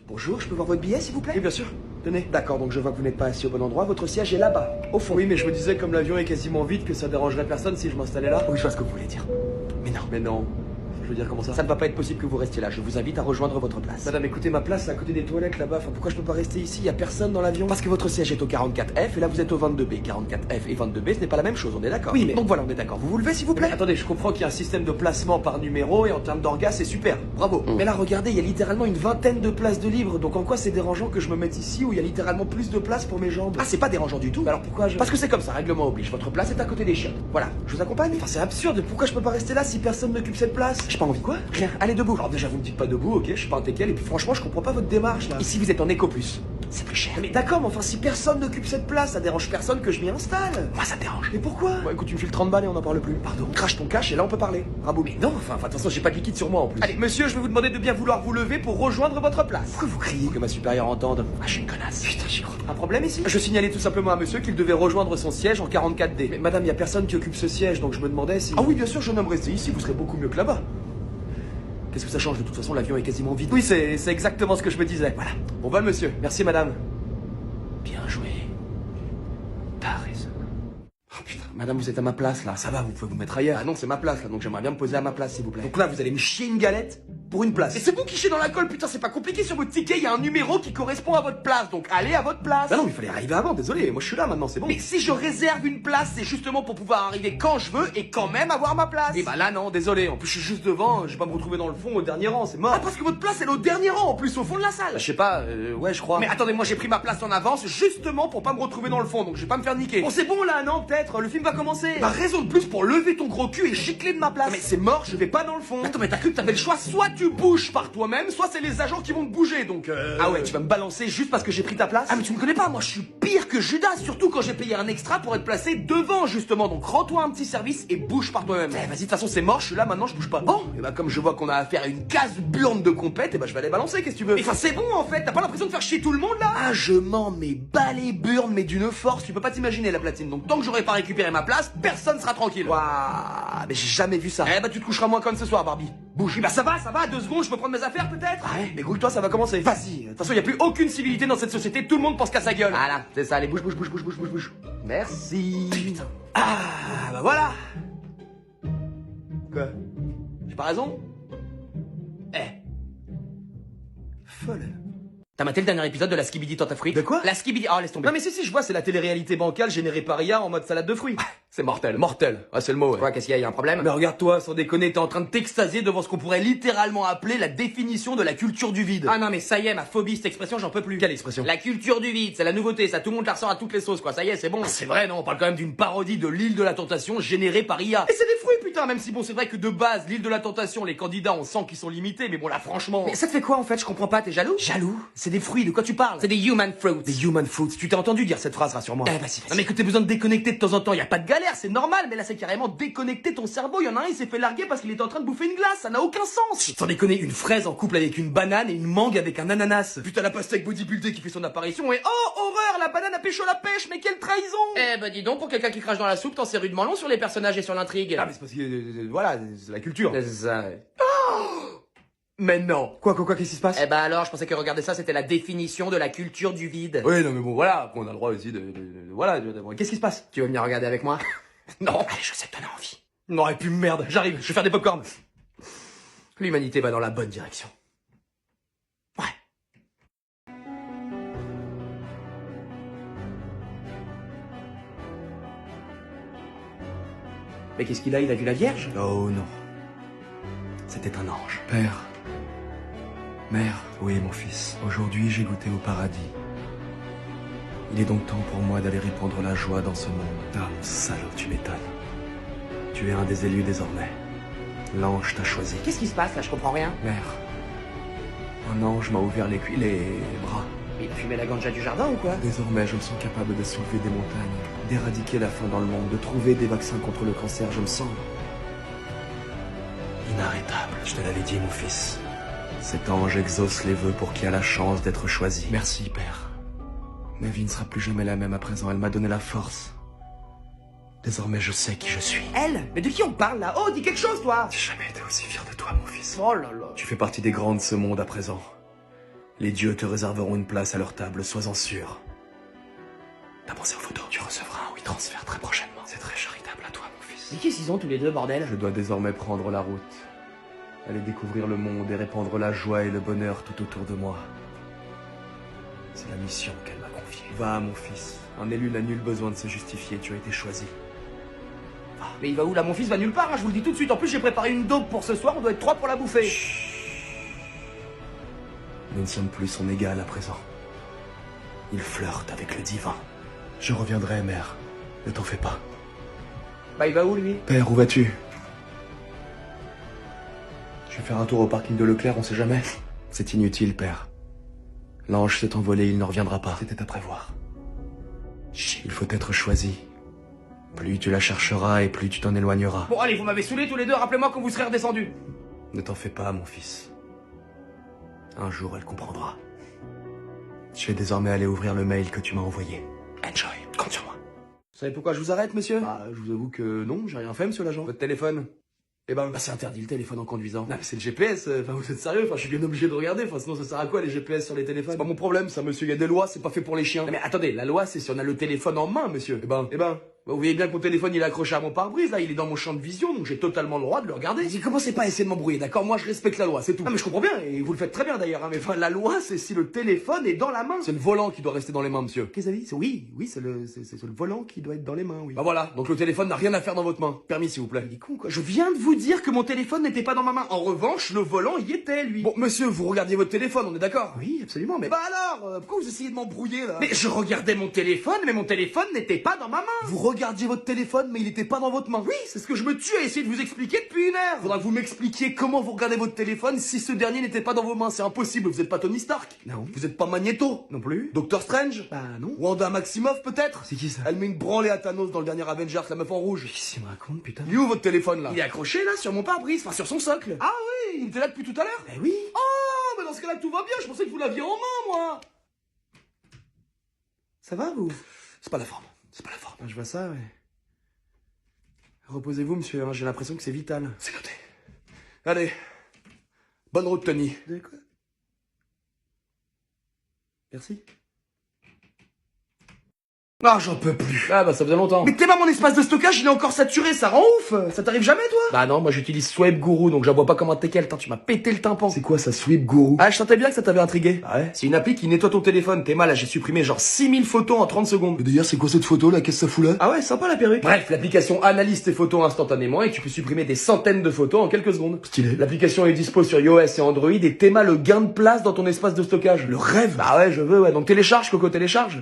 Bonjour, je peux voir votre billet s'il vous plaît? Oui, bien sûr. Tenez. D'accord, donc je vois que vous n'êtes pas assis au bon endroit, votre siège est là-bas, au fond. Oui, mais je me disais, comme l'avion est quasiment vide, que ça dérangerait personne si je m'installais là. Oui, je vois ce que vous voulez dire. Mais non. Mais non. Je veux dire, comment ça? Ça ne va pas être possible que vous restiez là, je vous invite à rejoindre votre place. Madame, écoutez, ma place, c'est à côté des toilettes là-bas. Enfin, pourquoi je peux pas rester ici? Y a personne dans l'avion. Parce que votre siège est au 44F et là vous êtes au 22B. 44F et 22B, ce n'est pas la même chose, on est d'accord? Oui, mais- Donc voilà, on est d'accord. Vous vous levez s'il vous plaît? Mais attendez, je comprends qu'il y a un système de placement par numéro et en termes d'orgas, c'est super. Bravo. Mais là, regardez, il y a littéralement une vingtaine de places de libre. Donc en quoi c'est dérangeant que je me mette ici où il y a littéralement plus de place pour mes jambes? Ah, c'est pas dérangeant du tout. Bah alors pourquoi je... Parce que c'est comme ça, règlement oblige. Votre place est à côté des chiottes. Voilà, je vous accompagne. Enfin, c'est absurde. Pourquoi je peux pas rester là si personne n'occupe cette place? J'ai pas envie. Quoi? Rien, allez debout. Alors déjà, vous me dites pas debout, ok? Je suis pas un teckel et puis franchement, je comprends pas votre démarche là. Ici vous êtes en éco plus. C'est plus cher. Mais d'accord, mais enfin, si personne n'occupe cette place, ça dérange personne que je m'y installe. Moi ça me dérange. Mais pourquoi? Bon écoute, tu me files 30 balles et on n'en parle plus. Pardon. Crache ton cash et là on peut parler. Bravo. Mais non, enfin, de toute façon, j'ai pas de liquide sur moi en plus. Allez, Monsieur, je vais vous demander de bien vouloir vous lever pour rejoindre votre place. pourquoi vous criez que ma supérieure entende? Ah, je suis une connasse. Putain, j'y crois. Un problème ici? Je signalais tout simplement à monsieur qu'il devait rejoindre son siège en 44D. Mais madame, y a personne qui occupe ce siège, donc je me demandais si... Ah oui, bien sûr, jeune homme, restez ici, vous serez beaucoup mieux que là-bas. Qu'est-ce que ça change? De toute façon, l'avion est quasiment vide. Oui, c'est exactement ce que je me disais. Voilà. Bon vol, monsieur. Merci, madame. Bien joué. T'as raison. Oh putain, madame, vous êtes à ma place là. Ça va, vous pouvez vous mettre ailleurs. Ah non, c'est ma place là, donc j'aimerais bien me poser à ma place, s'il vous plaît. Donc là, vous allez me chier une galette pour une place. Et c'est vous qui chiez dans la colle, putain, c'est pas compliqué sur votre ticket, il y a un numéro qui correspond à votre place, donc allez à votre place. Bah non, mais il fallait arriver avant, désolé, moi je suis là maintenant, c'est bon. Mais si je réserve une place, c'est justement pour pouvoir arriver quand je veux et quand même avoir ma place. Et bah là non, désolé, en plus je suis juste devant, je vais pas me retrouver dans le fond au dernier rang, c'est mort. Ah, parce que votre place elle est au dernier rang, en plus, au fond de la salle. Bah, je sais pas, ouais je crois. Mais attendez, moi j'ai pris ma place en avance justement pour pas me retrouver dans le fond, donc je vais pas me faire niquer. Bon c'est bon là, non peut-être, le film va commencer. Bah raison de plus pour lever ton gros cul et gicler de ma place. Non, mais c'est mort, je vais pas dans le fond. Attends, mais t'as cru que t'avais le choix? Soit tu bouges par toi-même, soit c'est les agents qui vont te bouger, donc Ah ouais, tu vas me balancer juste parce que j'ai pris ta place? Ah mais tu me connais pas, moi je suis pire que Judas, surtout quand j'ai payé un extra pour être placé devant justement, donc rends-toi un petit service et bouge par toi-même. Eh vas-y, de toute façon c'est mort, je suis là maintenant, je bouge pas. Bon, et bah comme je vois qu'on a affaire à une casse-burne de compète, et bah je vais aller balancer, qu'est-ce que tu veux? Mais enfin c'est bon en fait, t'as pas l'impression de faire chier tout le monde là? Ah je m'en mets bas les burnes, mais d'une force, Tu peux pas t'imaginer la platine, donc tant que j'aurai pas récupéré ma place, personne sera tranquille. Waouh, mais j'ai jamais vu ça. Eh bah tu te coucheras moins conne ce soir Barbie. Bouge. Oui, bah ça va, 2 secondes, je peux prendre mes affaires peut-être? Ah ouais, mais grouille-toi, ça va commencer. Vas-y, De toute façon, y a plus aucune civilité dans cette société, tout le monde pense qu'à sa gueule. voilà, c'est ça, allez, bouge, bouge, bouge, bouge, bouge, bouge, bouge. Merci. Putain. Ah, bah voilà. Quoi? J'ai pas raison? Eh, Folle. t'as maté le dernier épisode de la Skibidi Tentafruit? De quoi? La Skibidi... Oh, laisse tomber. Non mais si, je vois, c'est la télé-réalité bancale générée par IA en mode salade de fruits. C'est mortel. Mortel. Ah, c'est le mot, ouais. Quoi, qu'est-ce qu'il y a un problème? Mais regarde-toi, sans déconner, t'es en train de t'extasier devant ce qu'on pourrait littéralement appeler la définition de la culture du vide. Ah non mais ça y est, ma phobie, cette expression, j'en peux plus. Quelle expression? La culture du vide, c'est la nouveauté, ça tout le monde la ressort à toutes les sauces quoi, ça y est, c'est bon. C'est vrai, non, on parle quand même d'une parodie de l'île de la tentation générée par IA. Et c'est des fruits, putain, même si bon, c'est vrai que de base, l'île de la tentation, les candidats, on sent qu'ils sont limités, mais bon là, franchement... Mais ça te fait quoi en fait? Je comprends pas, t'es jaloux? Jaloux? C'est des fruits, de quoi tu parles? C'est des human fruits. Des human fruits. Tu t'es entendu dire cette phrase, rassure-moi. Eh, vas-y. Non mais que t'aies besoin de déconnecter de temps en temps, y a pas de galère, c'est normal, mais là c'est carrément déconnecter ton cerveau. Y en a un, il s'est fait larguer parce qu'il était en train de bouffer une glace, ça n'a aucun sens. Sans déconner, une fraise en couple avec une banane et une mangue avec un ananas. Putain, la pastèque bodybuildée qui fait son apparition et oh horreur, la banane a pécho la pêche, mais quelle trahison. Eh bah dis donc, pour quelqu'un qui crache dans la soupe, t'en sais rudement long sur les personnages et sur l'intrigue. Ah mais c'est parce que voilà, c'est la culture. C'est ça, ouais. Mais non. Quoi, qu'est-ce qui se passe? Eh bah alors, je pensais que regarder ça, c'était la définition de la culture du vide. Oui, non mais bon, voilà, après on a le droit aussi voilà, qu'est-ce qui se passe? Tu veux venir regarder avec moi? Non. Allez, je sais que t'en as envie. Non, et puis merde, j'arrive, je vais faire des popcorn. L'humanité va dans la bonne direction. Ouais. Mais qu'est-ce qu'il a? Il a vu la Vierge? Oh non. C'était un ange. Père. Mère, oui mon fils, aujourd'hui j'ai goûté au paradis. Il est donc temps pour moi d'aller répandre la joie dans ce monde. Ah mon salaud, tu m'étonnes. Tu es un des élus désormais. L'ange t'a choisi. Qu'est-ce qui se passe là? Je comprends rien. Mère, un ange m'a ouvert les bras. Il a fumé la ganja du jardin ou quoi? Désormais, je me sens capable de soulever des montagnes, d'éradiquer la faim dans le monde, de trouver des vaccins contre le cancer. Je me sens inarrêtable. Je te l'avais dit, mon fils. Cet ange exauce les vœux pour qui a la chance d'être choisi. Merci, Père. Ma vie ne sera plus jamais la même à présent. Elle m'a donné la force. Désormais, je sais qui je suis. Elle? Mais de qui on parle là? Oh, dis quelque chose toi! J'ai jamais été aussi fier de toi, mon fils. Oh là là. Tu fais partie des grands de ce monde à présent. Les dieux te réserveront une place à leur table, sois-en sûr. T'as pensé aux photos? Tu recevras un WeTransfer très prochainement. C'est très charitable à toi, mon fils. Mais qu'est-ce qu'ils ont tous les deux, bordel? Je dois désormais prendre la route. Aller découvrir le monde et répandre la joie et le bonheur tout autour de moi. C'est la mission qu'elle m'a confiée. Va, mon fils. Un élu n'a nul besoin de se justifier, tu as été choisi. Mais il va où là? Mon fils va nulle part, hein, je vous le dis tout de suite. En plus, j'ai préparé une dope pour ce soir, on doit être 3 pour la bouffer. Nous ne sommes plus son égal à présent. Il flirte avec le divin. Je reviendrai, mère. Ne t'en fais pas. Bah, il va où lui? Père, où vas-tu? Je vais faire un tour au parking de Leclerc, on sait jamais. C'est inutile, père. L'ange s'est envolé, il ne reviendra pas. C'était à prévoir. Il faut être choisi. Plus tu la chercheras et plus tu t'en éloigneras. Bon, allez, vous m'avez saoulé tous les deux, rappelez-moi quand vous serez redescendus. Ne t'en fais pas, mon fils. Un jour, elle comprendra. Je vais désormais aller ouvrir le mail que tu m'as envoyé. Enjoy, compte sur moi. Vous savez pourquoi je vous arrête, monsieur? Ah, je vous avoue que non, j'ai rien fait, monsieur l'agent. Votre téléphone? Eh ben, Bah, c'est interdit le téléphone en conduisant. non, mais c'est le GPS, enfin, vous êtes sérieux? Enfin, je suis bien obligé de regarder, enfin, sinon ça sert à quoi les GPS sur les téléphones? C'est pas mon problème, ça, monsieur, il y a des lois, c'est pas fait pour les chiens. Non, mais attendez, la loi, c'est si on a le téléphone en main, monsieur. Eh ben, Bah, vous voyez bien que mon téléphone, il est accroché à mon pare-brise, là, il est dans mon champ de vision, donc j'ai totalement le droit de le regarder. vas-y, commencez pas à essayer de m'embrouiller, d'accord? Moi, je respecte la loi, c'est tout. Non, mais je comprends bien, et vous le faites très bien d'ailleurs, hein, mais enfin, la loi, c'est si le téléphone est dans la main. C'est le volant qui doit rester dans les mains, monsieur. Qu'est-ce que ça dit? Oui, c'est le volant qui doit être dans les mains, oui. Bah voilà, Donc le téléphone n'a rien à faire dans votre main. Permis, s'il vous plaît. il est con, quoi. Je viens de vous dire que mon téléphone n'était pas dans ma main. En revanche, le volant y était, lui. Bon, monsieur, vous regardiez votre téléphone, on est d'accord? Oui, absolument, mais... Bah alors, pourquoi vous essayez de m'embrouiller, là? Mais je regardais mon téléphone, mais mon téléphone n'était pas dans ma main. Vous regardiez votre téléphone, mais il était pas dans votre main. Oui, c'est ce que je me tue à essayer de vous expliquer depuis une heure. Faudra que vous m'expliquiez comment vous regardez votre téléphone si ce dernier n'était pas dans vos mains. C'est impossible, vous êtes pas Tony Stark. Non. Vous êtes pas Magneto. Non plus. Doctor Strange. Bah non. Wanda Maximoff, peut-être. C'est qui ça? Elle met une branlée à Thanos dans le dernier Avengers, la meuf en rouge. Qu'est-ce qu'il me raconte, putain? Il est où votre téléphone, là? Il est accroché, là, sur mon pare-brise, enfin, sur son socle. Ah oui, il était là depuis tout à l'heure. Bah oui. Oh, mais dans ce cas-là, tout va bien. Je pensais que vous l'aviez en main, moi. Ça va, vous? C'est pas la forme. C'est pas la forme. Ah, je vois ça, ouais. Reposez-vous, monsieur, hein, j'ai l'impression que c'est vital. C'est noté. Allez. Bonne route, Tony. De quoi? Merci. Ah, j'en peux plus. Ah bah ça faisait longtemps. Mais t'es pas mon espace de stockage, il est encore saturé, ça rend ouf. Ça t'arrive jamais, toi? Bah non, moi j'utilise Swipe Guru, donc j'avoue pas comme un teckel. Tu m'as pété le tympan. C'est quoi ça, Sweep Guru? Ah, je sentais bien que ça t'avait intrigué. Ah ouais? C'est une appli qui nettoie ton téléphone. T'es mal, là, j'ai supprimé genre 6000 photos en 30 secondes. Mais d'ailleurs, c'est quoi cette photo là? Qu'est-ce que ça fout là? Ah ouais, sympa la perruque. Bref, l'application analyse tes photos instantanément et tu peux supprimer des centaines de photos en quelques secondes. Stylé. L'application est dispo sur iOS et Android et t'aimas le gain de place dans ton espace de stockage. Le rêve. Bah ouais, je veux, ouais. Donc télécharge, Coco, télécharge.